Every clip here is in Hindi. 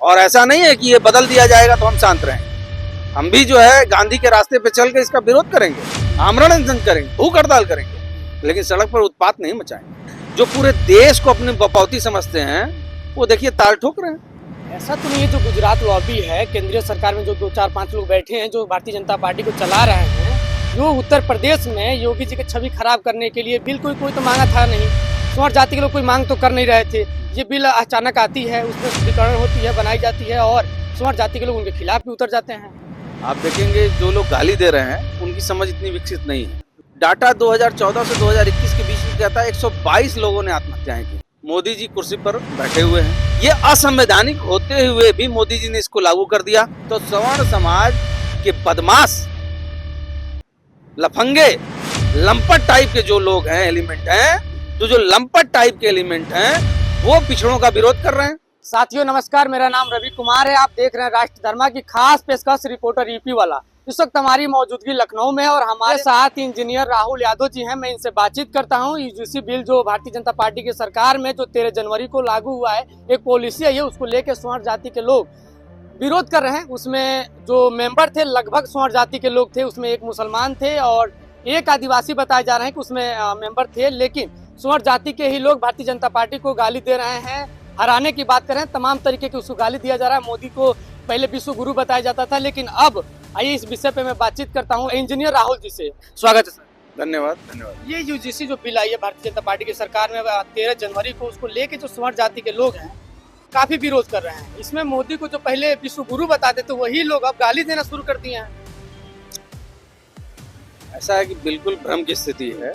और ऐसा नहीं है कि ये बदल दिया जाएगा तो हम शांत रहेंगे। हम भी जो है गांधी के रास्ते पे चल के इसका विरोध करेंगे, आमरण अनशन करेंगे, भूख हड़ताल करेंगे, लेकिन सड़क पर उत्पात नहीं मचाएंगे। जो पूरे देश को अपनी बपौती समझते हैं वो देखिए ताल ठोक रहे हैं। ऐसा तो नहीं है, जो गुजरात लॉबी है केंद्रीय सरकार में जो 2-4-5 लोग बैठे हैं जो भारतीय जनता पार्टी को चला रहे हैं, जो उत्तर प्रदेश में योगी जी की छवि खराब करने के लिए बिल कोई तो मांगा था नहीं। स्वर्ण जाति के लोग कोई मांग तो कर नहीं रहे थे। ये बिल अचानक आती है, उसमें शुद्धिकरण होती है, बनाई जाती है और स्वर्ण जाति के लोग उनके खिलाफ भी उतर जाते हैं। आप देखेंगे जो लोग गाली दे रहे हैं उनकी समझ इतनी विकसित नहीं है। डाटा 2014 से 2021 के बीच में कहता है 122 लोगों ने आत्महत्याएं की। मोदी जी कुर्सी पर बैठे हुए हैं। ये असंवैधानिक होते हुए भी मोदी जी ने इसको लागू कर दिया। तो सवर्ण समाज के बदमाश, लफंगे, लंपट टाइप के जो लोग हैं, एलिमेंट हैं, तो जो लंपट टाइप के एलिमेंट हैं वो पिछड़ों का विरोध कर रहे हैं। साथियों नमस्कार, मेरा नाम रवि कुमार है। आप देख रहे हैं राष्ट्र धर्मा की खास पेशकश रिपोर्टर यूपी वाला। इस वक्त हमारी मौजूदगी लखनऊ में और हमारे साथ इंजीनियर राहुल यादव जी हैं। मैं इनसे बातचीत करता हूं। यूजीसी बिल जो भारतीय जनता पार्टी की सरकार में जो 13 जनवरी को लागू हुआ है, एक पॉलिसी है, उसको लेकर स्वर्ण जाति के लोग विरोध कर रहे हैं। उसमें जो मेंबर थे लगभग स्वर्ण जाति के लोग थे, उसमें एक मुसलमान थे और एक आदिवासी बताए जा रहे हैं कि उसमें मेंबर थे, लेकिन स्वर्ण जाति के ही लोग भारतीय जनता पार्टी को गाली दे रहे हैं। हराने की बात करें, तमाम तरीके की उसको गाली दिया जा रहा है। मोदी को पहले विश्व गुरु बताया जाता था, लेकिन अब आइए इस विषय पे मैं बातचीत करता हूं इंजीनियर राहुल जी से। स्वागत है सर। धन्यवाद। ये यूजीसी जो बिल आई है भारतीय जनता पार्टी की सरकार में 13 जनवरी को, उसको लेके जो स्वर्ण जाति के लोग हैं काफी विरोध कर रहे हैं। इसमें मोदी को जो पहले विश्व गुरु बताते थे वही लोग अब गाली देना शुरू कर दिए हैं। ऐसा है कि बिल्कुल भ्रम की स्थिति है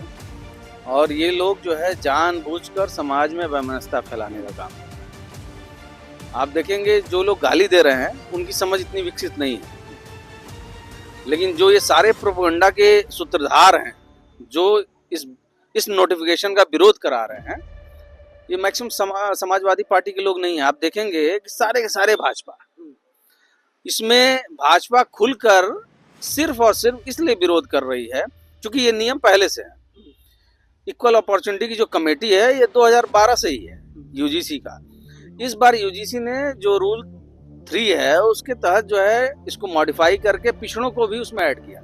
और ये लोग जो है जानबूझकर समाज में वैमनस्यता फैलाने का काम है। आप देखेंगे जो लोग गाली दे रहे हैं उनकी समझ इतनी विकसित नहीं है, लेकिन जो ये सारे प्रोपेगेंडा के सूत्रधार हैं, जो इस नोटिफिकेशन का विरोध करा रहे हैं, ये मैक्सिमम समाजवादी पार्टी के लोग नहीं है। आप देखेंगे कि सारे के सारे भाजपा, इसमें भाजपा खुलकर सिर्फ और सिर्फ इसलिए विरोध कर रही है क्योंकि ये नियम पहले से है। इक्वल अपॉर्चुनिटी की जो कमेटी है ये 2012 से ही है यूजीसी का। इस बार यूजीसी ने जो रूल 3 है उसके तहत जो है इसको मॉडिफाई करके पिछड़ों को भी उसमें ऐड किया।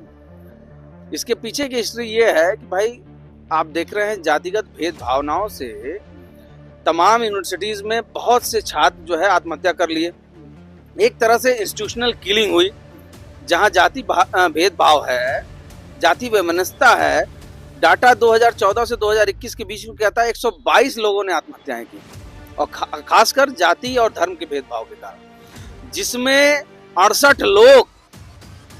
इसके पीछे की हिस्ट्री ये है कि भाई आप देख रहे हैं जातिगत भेदभावनाओं से तमाम यूनिवर्सिटीज में बहुत से छात्र जो है आत्महत्या कर लिए। एक तरह से इंस्टीट्यूशनल किलिंग हुई, जहां जाति भेदभाव है, जाति वैमनस्यता है। डाटा 2014 से 2021 के बीच में कहता है 122 लोगों ने आत्महत्याएं की, और खासकर जाति और धर्म के भेदभाव के कारण, जिसमें 68 लोग,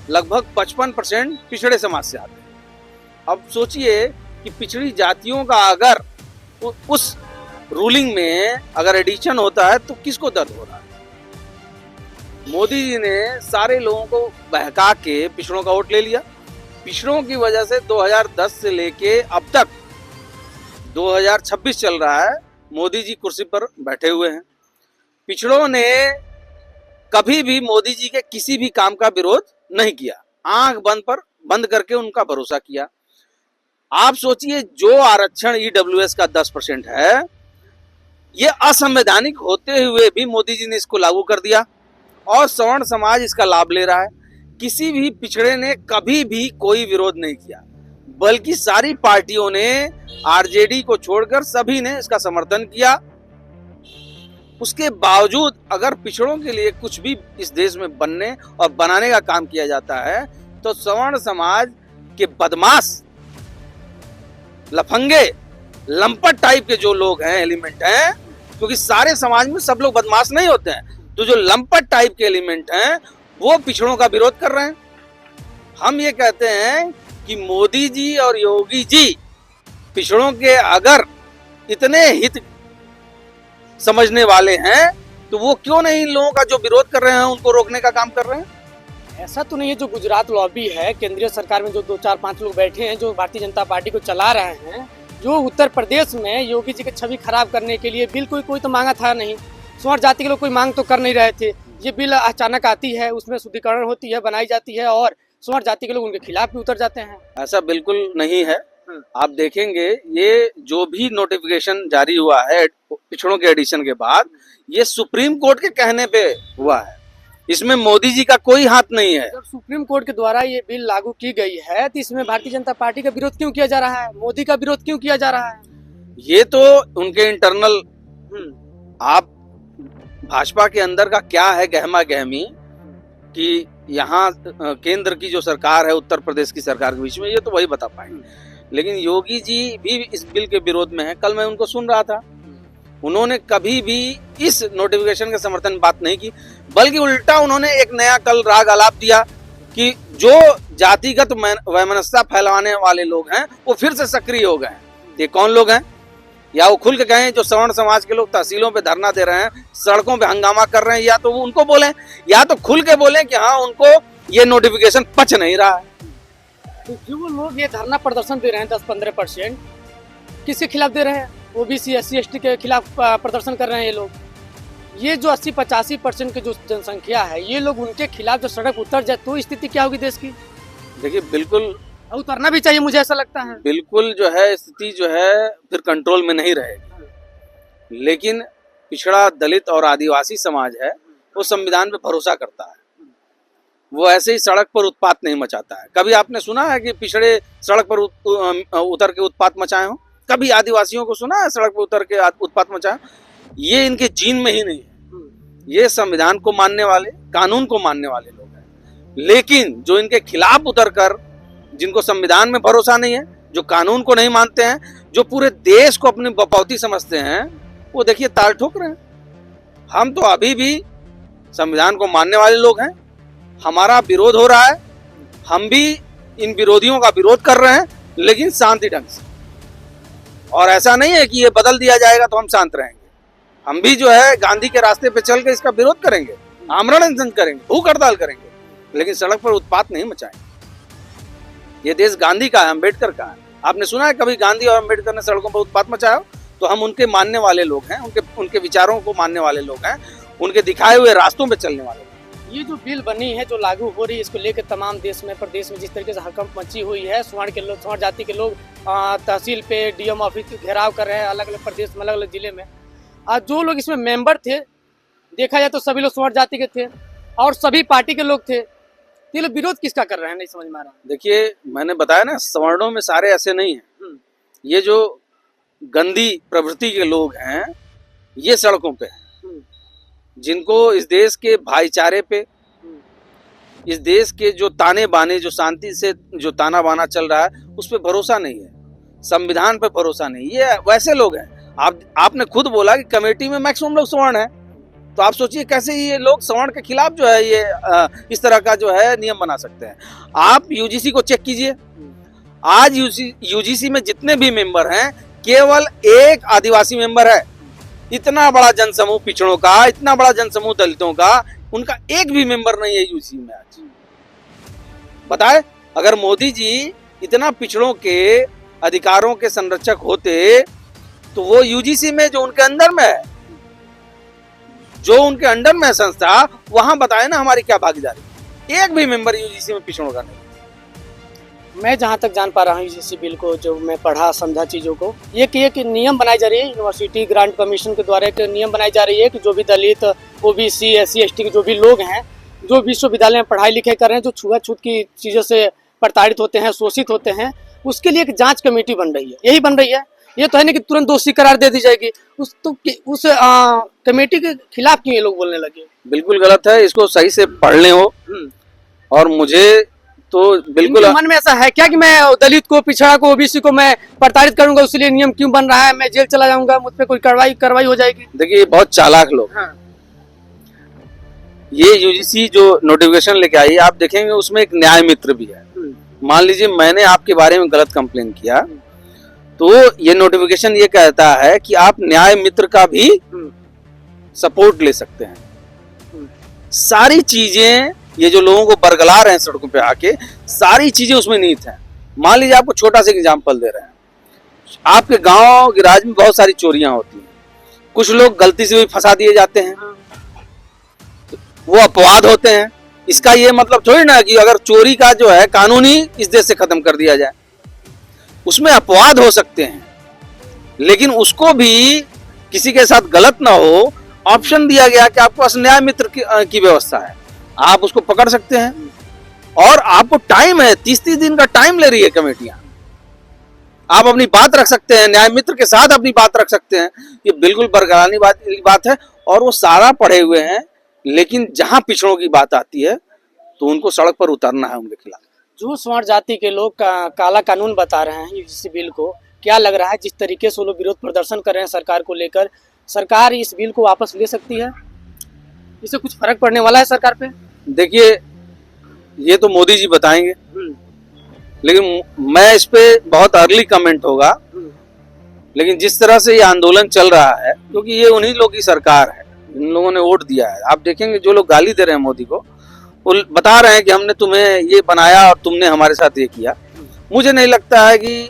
लगभग 55% पिछड़े समाज से आते हैं। अब सोचिए कि पिछड़ी जातियों का अगर उस रूलिंग में अगर एडिशन होता है तो किसको दर्द हो रहा है। मोदी जी ने सारे लोगों को बहका के पिछड़ों का वोट ले लिया। पिछड़ों की वजह से 2010 से लेके अब तक 2026 चल रहा है, मोदी जी कुर्सी पर बैठे हुए हैं। पिछड़ों ने कभी भी मोदी जी के किसी भी काम का विरोध नहीं किया, आंख बंद करके उनका भरोसा किया। आप सोचिए जो आरक्षण ईडब्ल्यूएस का 10% है, ये असंवैधानिक होते हुए भी मोदी जी ने इसको लागू कर दिया और सवर्ण समाज इसका लाभ ले रहा है। किसी भी पिछड़े ने कभी भी कोई विरोध नहीं किया, बल्कि सारी पार्टियों ने, आरजेडी को छोड़कर सभी ने इसका समर्थन किया। उसके बावजूद अगर पिछड़ों के लिए कुछ भी इस देश में बनने और बनाने का काम किया जाता है तो सवर्ण समाज के बदमाश, लफंगे, लंपट टाइप के जो लोग हैं, एलिमेंट हैं, क्योंकि सारे समाज में सब लोग बदमाश नहीं होते हैं, तो जो लंपट टाइप के एलिमेंट हैं वो पिछड़ों का विरोध कर रहे हैं। हम ये कहते हैं कि मोदी जी और योगी जी पिछड़ों के अगर इतने हित समझने वाले हैं तो वो क्यों नहीं इन लोगों का जो विरोध कर रहे हैं उनको रोकने का काम कर रहे हैं। ऐसा तो नहीं है, जो गुजरात लॉबी है केंद्रीय सरकार में जो 2-4-5 लोग बैठे हैं जो भारतीय जनता पार्टी को चला रहे हैं, जो उत्तर प्रदेश में योगी जी की छवि खराब करने के लिए बिल कोई तो मांगा था नहीं। स्वर्ण जाति के लोग कोई मांग तो कर नहीं रहे थे। ये बिल अचानक आती है, उसमें शुद्धिकरण होती है, बनाई जाती है और स्वर्ण जाति के लोग उनके खिलाफ भी उतर जाते हैं। ऐसा बिल्कुल नहीं है। आप देखेंगे ये जो भी नोटिफिकेशन जारी हुआ है पिछड़ों के एडिशन के बाद, ये सुप्रीम कोर्ट के कहने पे हुआ है, इसमें मोदी जी का कोई हाथ नहीं है। जब सुप्रीम कोर्ट के द्वारा ये बिल लागू की गई है तो इसमें भारतीय जनता पार्टी का विरोध क्यों किया जा रहा है, मोदी का विरोध क्यों किया जा रहा है? ये तो उनके इंटरनल, आप भाजपा के अंदर का क्या है गहमा गहमी कि यहाँ केंद्र की जो सरकार है उत्तर प्रदेश की सरकार के बीच में, ये तो वही बता पाएंगे। लेकिन योगी जी भी इस बिल के विरोध में है। कल मैं उनको सुन रहा था, उन्होंने कभी भी इस नोटिफिकेशन के समर्थन में बात नहीं की, बल्कि उल्टा उन्होंने एक नया कल राग आलाप दिया कि जो जातिगत वैमनस्यता फैलाने वाले लोग हैं वो फिर से सक्रिय हो गए हैं। ये कौन लोग हैं? या वो खुल के कहें जो सवर्ण समाज के लोग तहसीलों पे धरना दे रहे हैं, सड़कों पे हंगामा कर रहे हैं, या तो वो उनको बोलें, या तो खुल के बोलें कि हाँ उनको ये नोटिफिकेशन पच नहीं रहा है। तो जो लोग ये धरना प्रदर्शन दे रहे हैं 10-15%, किसके खिलाफ दे रहे हैं? ओबीसी SC ST के खिलाफ प्रदर्शन कर रहे हैं ये लोग। ये जो 80-85% की जो जनसंख्या है, ये लोग उनके खिलाफ जो सड़क उतर जाए तो स्थिति क्या होगी देश की? देखिए बिल्कुल उतरना भी चाहिए, मुझे ऐसा लगता है। बिल्कुल जो है स्थिति जो है फिर कंट्रोल में नहीं रहेगी। लेकिन पिछड़ा दलित और आदिवासी समाज है, वो संविधान पे भरोसा करता है, वो ऐसे ही सड़क पर उत्पात नहीं मचाता है। कभी आपने सुना है कि पिछड़े सड़क पर उतर के उत्पात मचाए हो? कभी आदिवासियों को सुना है सड़क पर उतर के उत्पात मचाए? ये इनके जीन में ही नहीं है। ये संविधान को मानने वाले, कानून को मानने वाले लोग हैं। लेकिन जो इनके खिलाफ उतरकर, जिनको संविधान में भरोसा नहीं है, जो कानून को नहीं मानते हैं, जो पूरे देश को अपनी बपौती समझते हैं, वो देखिए ताल ठोक रहे हैं। हम तो अभी भी संविधान को मानने वाले लोग हैं, हमारा विरोध हो रहा है, हम भी इन विरोधियों का विरोध कर रहे हैं, लेकिन शांति ढंग से। और ऐसा नहीं है कि ये बदल दिया जाएगा तो हम शांत रहेंगे। हम भी जो है गांधी के रास्ते पे चल के इसका विरोध करेंगे, आमरण अनशन करेंगे, भूख हड़ताल करेंगे, लेकिन सड़क पर उत्पात नहीं मचाएंगे। ये देश गांधी का है, अम्बेडकर का है। आपने सुना है कभी गांधी और अम्बेडकर ने सड़कों पर उत्पात मचाया? तो हम उनके मानने वाले लोग हैं, उनके विचारों को मानने वाले लोग हैं, उनके दिखाए हुए रास्तों पे चलने वाले लोग। ये जो बिल बनी है, जो लागू हो रही है, इसको लेकर तमाम देश में, प्रदेश में जिस तरीके से हड़कंप मची हुई है, स्वर्ण जाति के लोग तहसील पे DM ऑफिस घेराव कर रहे हैं, अलग अलग प्रदेश में, अलग अलग जिले में। जो लोग इसमें मेंबर थे, देखा जाए तो सभी लोग स्वर्ण जाति के थे और सभी पार्टी के लोग थे। ये लोग विरोध किसका कर रहे हैं, नहीं समझ में आ रहा। देखिए मैंने बताया ना, सवर्णों में सारे ऐसे नहीं हैं। ये जो गंदी प्रवृत्ति के लोग हैं, ये सड़कों पे हैं, जिनको इस देश के भाईचारे पे, इस देश के जो ताने बाने, जो शांति से जो ताना बाना चल रहा है, उस पे भरोसा नहीं है, संविधान पे भरोसा नहीं। ये वैसे लोग हैं। आपने खुद बोला कि कमेटी में मैक्सिमम लोग सवर्ण हैं, तो आप सोचिए कैसे ये लोग सवर्ण के खिलाफ जो है ये इस तरह का जो है नियम बना सकते हैं। आप UGC को चेक कीजिए, आज UGC में जितने भी मेंबर हैं, केवल एक आदिवासी मेंबर है। इतना बड़ा जनसमूह पिछड़ों का, इतना बड़ा जनसमूह दलितों का, उनका एक भी मेंबर नहीं है UGC में आज। बताए, अगर मोदी जी इतना पिछड़ों के अधिकारों के संरक्षक होते तो वो UGC में जो उनके अंदर में है, जो उनके अंडर में है संस्था, वहां बताए ना हमारी क्या भागीदारी। एक भी मेंबर UGC में पिछड़ों का नहीं। मैं जहां तक जान पा रहा हूँ UGC बिल को, जो मैं पढ़ा समझा चीज़ों को, एक नियम बनाई जा रही है, यूनिवर्सिटी ग्रांट कमीशन के द्वारा एक नियम बनाई जा रही है कि जो भी दलित, OBC SC ST के जो भी लोग हैं, जो विश्वविद्यालय में पढ़ाई लिखाई कर रहे हैं, जो छुआछूत की चीज़ों से प्रताड़ित होते हैं, शोषित होते हैं, उसके लिए एक जाँच कमेटी बन रही है। यही बन रही है। ये तो है नहीं कि तुरंत दोषी करार दे दी जाएगी। उस कमेटी के खिलाफ क्यों ये लोग बोलने लगे? बिल्कुल गलत है, इसको सही से पढ़ लें हो। और मुझे तो बिल्कुल मन में ऐसा है क्या कि मैं दलित को, पिछड़ा को, OBC को मैं प्रताड़ित करूंगा, उसलिए नियम क्यों बन रहा है, मैं जेल चला जाऊंगा, मुझ पे कोई कार्रवाई हो जाएगी? देखिए बहुत चालाक लोग। हाँ। ये UGC जो नोटिफिकेशन लेके आई, आप देखेंगे उसमें एक न्याय मित्र भी है। मान लीजिए मैंने आपके बारे में गलत कंप्लेन किया, तो ये नोटिफिकेशन ये कहता है कि आप न्याय मित्र का भी सपोर्ट ले सकते हैं। सारी चीजें, ये जो लोगों को बरगला रहे हैं सड़कों पे आके, सारी चीजें उसमें निहित हैं। मान लीजिए आपको छोटा सा एग्जांपल दे रहे हैं, आपके गांव गिराज में बहुत सारी चोरियां होती हैं, कुछ लोग गलती से भी फंसा दिए जाते हैं, वो अपवाद होते हैं। इसका ये मतलब थोड़ी ना कि अगर चोरी का जो है कानून ही इस देश से खत्म कर दिया जाए। उसमें अपवाद हो सकते हैं, लेकिन उसको भी किसी के साथ गलत ना हो, ऑप्शन दिया गया कि आपके पास न्याय मित्र की व्यवस्था है, आप उसको पकड़ सकते हैं और आपको टाइम है, 30-30 दिन का टाइम ले रही है कमेटियां। आप अपनी बात रख सकते हैं, न्याय मित्र के साथ अपनी बात रख सकते हैं। ये बिल्कुल बरकरार बात है और वो सारा पढ़े हुए हैं, लेकिन जहां पिछड़ों की बात आती है तो उनको सड़क पर उतरना है उनके खिलाफ। जो स्वर्ण जाति के लोग काला कानून बता रहे हैं यूजीसी बिल को, क्या लग रहा है जिस तरीके से वो लोग विरोध प्रदर्शन कर रहे हैं सरकार को लेकर, सरकार इस बिल को वापस ले सकती है? इससे कुछ फर्क पड़ने वाला है सरकार पे? देखिए, ये तो मोदी जी बताएंगे, लेकिन मैं इस पे बहुत अर्ली कमेंट होगा। लेकिन जिस तरह से ये आंदोलन चल रहा है, क्योंकि ये उन्हीं लोगों की सरकार है, इन लोगों ने वोट दिया है। आप देखेंगे जो लोग गाली दे रहे हैं मोदी को, वो बता रहे हैं कि हमने तुम्हें ये बनाया और तुमने हमारे साथ ये किया। मुझे नहीं लगता है कि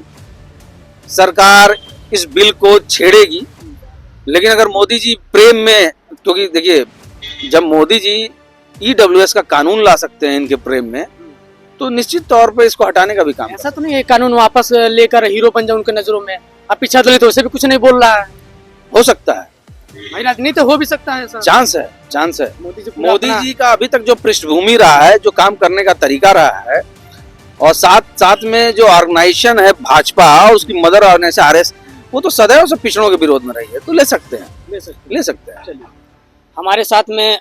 सरकार इस बिल को छेड़ेगी, लेकिन अगर मोदी जी प्रेम में, क्योंकि देखिए जब मोदी जी EWS का कानून ला सकते हैं इनके प्रेम में, तो निश्चित तौर पे इसको हटाने का भी काम। ऐसा तो नहीं है कानून वापस लेकर हीरो बन जाए उनके नजरों में? अब पीछा दलित वैसे भी कुछ नहीं बोल रहा है। हो सकता है भाई, राजनीति हो भी सकता है, चांस है, चांस है। मोदी अपना... जी का अभी तक जो पृष्ठभूमि रहा है, जो काम करने का तरीका रहा है, और साथ साथ में जो ऑर्गेनाइजेशन है भाजपा और उसकी मदर ऑर्गेनाइजेशन RS, वो तो सदैव से पिछड़ों के विरोध में रही है, तो ले सकते हैं। चलिए, हमारे साथ में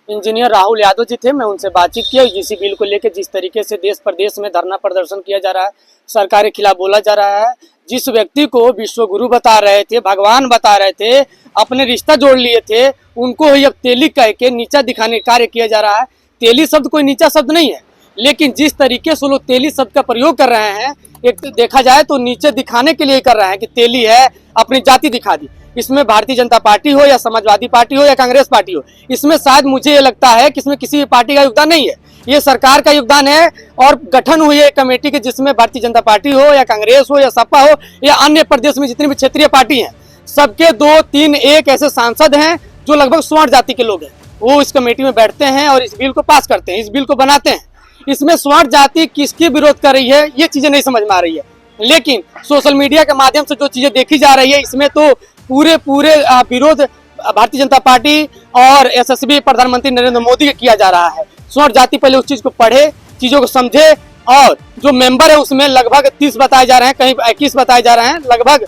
इंजीनियर राहुल यादव जी थे, मैं उनसे बातचीत किया यूजीसी बिल को लेकर। जिस तरीके से देश प्रदेश में धरना प्रदर्शन किया जा रहा है, सरकार के खिलाफ बोला जा रहा है, जिस व्यक्ति को विश्व गुरु बता रहे थे, भगवान बता रहे थे, अपने रिश्ता जोड़ लिए थे, उनको ही अब तेली कह के नीचा दिखाने का कार्य किया जा रहा है। तेली शब्द कोई नीचा शब्द नहीं है, लेकिन जिस तरीके से लोग तेली शब्द का प्रयोग कर रहे हैं, एक देखा जाए तो नीचे दिखाने के लिए कर रहे हैं कि तेली है, अपनी जाति दिखा दी। इसमें भारतीय जनता पार्टी हो या समाजवादी पार्टी हो या कांग्रेस पार्टी हो, इसमें शायद मुझे ये लगता है कि इसमें किसी पार्टी का योगदान नहीं है, ये सरकार का योगदान है। और गठन हुई है कमेटी के, जिसमें भारतीय जनता पार्टी हो या कांग्रेस हो या सपा हो या अन्य प्रदेश में जितनी भी क्षेत्रीय पार्टी हैं, सबके 2-3-1 ऐसे सांसद हैं जो लगभग स्वर्ण जाति के लोग हैं। वो इस कमेटी में बैठते हैं और इस बिल को पास करते हैं, इस बिल को बनाते हैं। इसमें स्वर्ण जाति किसकी विरोध कर रही है, ये चीजें नहीं समझ में आ रही है। लेकिन सोशल मीडिया के माध्यम से जो चीजें देखी जा रही है, इसमें तो पूरे विरोध भारतीय जनता पार्टी और SSB प्रधानमंत्री नरेंद्र मोदी का किया जा रहा है। स्वर्ण जाति पहले उस चीज को पढ़े, चीजों को समझे, और जो मेंबर है उसमें लगभग 30 बताए जा रहे हैं, कहीं 21 बताए जा रहे हैं, लगभग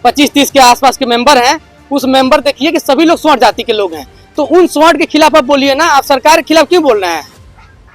25-30 के आसपास के मेंबर हैं। उस मेंबर देखिए कि सभी लोग स्वर्ण जाति के लोग हैं, तो उन स्वर्ण के खिलाफ आप बोलिए ना, आप सरकार के खिलाफ क्यों बोल रहे हैं?